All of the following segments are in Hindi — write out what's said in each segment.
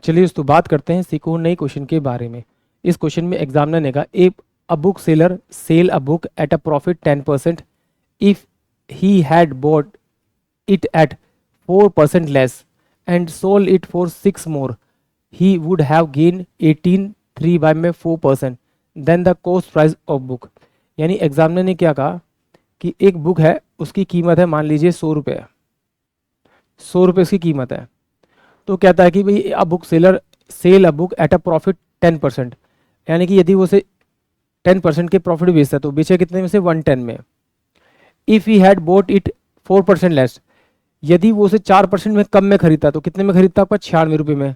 चलिए दोस्तों बात करते हैं सीखो नई क्वेश्चन के बारे में। इस क्वेश्चन में एग्जामिनर ने कहा a book seller sell a book at a profit 10% if he had bought it at 4% less and sold it for 6 more, he would have gained 18 3 by में 4% then the cost price of book। यानी एग्जामिनर ने क्या कहा कि एक बुक है, उसकी कीमत है मान लीजिए 100 रुपये, 100 रुपये उसकी कीमत है। तो कहता है कि भाई a book seller sell a book at a profit 10%, यानी कि यदि वो उसे 10% के प्रॉफिट बेचता है तो बेचे कितने में से 110 में। If he had boat it 4% less, यदि वो उसे 4% में कम में खरीदता तो कितने में खरीदता आपका 96 रुपये में,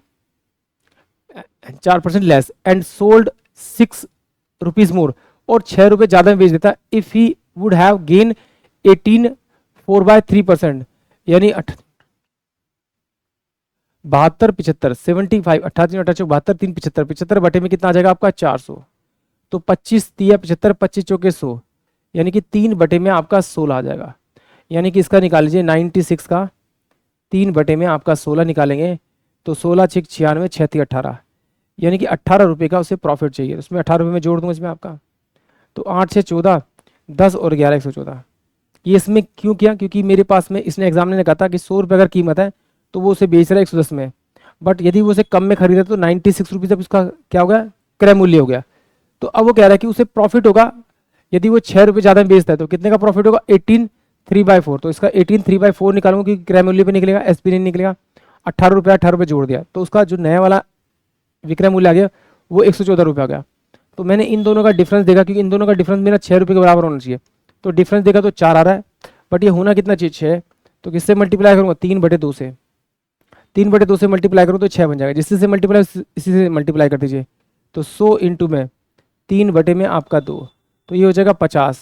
4% less and sold 6 rupees more, और 6 रुपये ज़्यादा में बेच देता। If he would have gain 18 4/3%, यानी 72 75 75 अट्ठासी 72 3 75 75 बटे में कितना आ जाएगा आपका 400। तो 25 तिया 75 25 चौके 100, यानी कि 3 बटे में आपका 16 आ जाएगा। यानी कि इसका निकाल लीजिए 96 का 3 बटे में आपका 16 निकालेंगे तो 16 6 96 6 3 18, यानी कि 18 रुपये का उसे प्रॉफिट चाहिए। उसमें 18 रुपये में जोड़ दूंगा इसमें आपका, तो 8 6 14 10 और 11 114। ये इसमें क्यों किया, क्योंकि मेरे पास में इसने एग्जामिनर ने कहा था कि 100 रुपये अगर कीमत है तो वो उसे बेच रहा है 110 में, बट यदि वो उसे कम में खरीदा तो 96 रुपीज़ अब उसका क्या हो गया, क्रय मूल्य हो गया। तो अब वो कह रहा है कि उसे प्रॉफिट होगा, यदि वो 6 रुपये ज़्यादा में बेचता है तो कितने का प्रॉफिट होगा 18 3/4। तो इसका 18 3/4 निकालूंगा क्योंकि क्रय मूल्य पे निकलेगा, एसपी नहीं निकलेगा। 18 रुपये जोड़ दिया तो उसका जो नया वाला विक्रय मूल्य आ गया वो 114 रुपये आ गया। तो मैंने इन दोनों का डिफरेंस देखा, क्योंकि इन दोनों का डिफरेंस मेरा 6 रुपये के बराबर होना चाहिए। तो डिफरेंस देखा तो 4 आ रहा है, बट ये होना कितना चाहिए 6। तो किससे मल्टीप्लाई करूँगा 3/2 से, 3/2 से मल्टीप्लाई करूँ तो 6 बन जाएगा। जिससे से मल्टीप्लाई इसी से मल्टीप्लाई कर दीजिए, तो 100 इंटू में 3 बटे में आपका 2, तो ये हो जाएगा 50,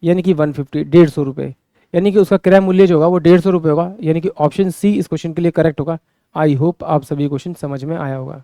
यानी कि 150 150 रुपये, यानी कि उसका क्रय मूल्य जो होगा वो 150 रुपये होगा। यानी कि ऑप्शन सी इस क्वेश्चन के लिए करेक्ट होगा। आई होप आप सभी क्वेश्चन समझ में आया होगा।